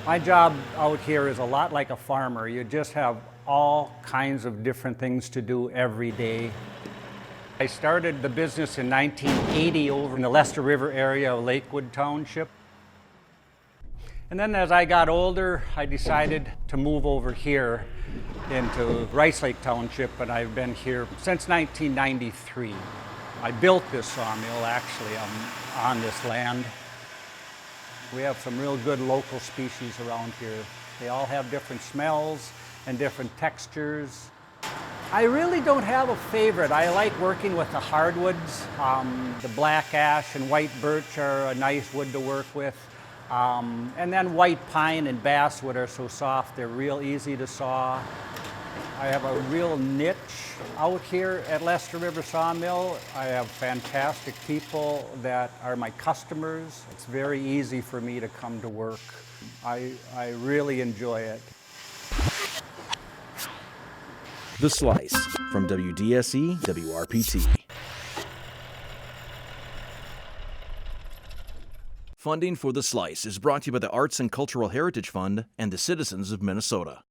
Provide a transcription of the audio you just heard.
My job out here is a lot like a farmer. You just have all kinds of different things to do every day. I started the business in 1980 over in the Lester River area of Lakewood Township. And then as I got older, I decided to move over here into Rice Lake Township, and I've been here since 1993. I built this sawmill actually on this land. We have some real good local species around here. They all have different smells and different textures. I really don't have a favorite. I like working with the hardwoods. The black ash and white birch are a nice wood to work with. And then white pine and basswood are so soft, they're real easy to saw. I have a real niche out here at Lester River Sawmill. I have fantastic people that are my customers. It's very easy for me to come to work. I really enjoy it. The Slice from WDSE-WRPT. Funding for The Slice is brought to you by the Arts and Cultural Heritage Fund and the citizens of Minnesota.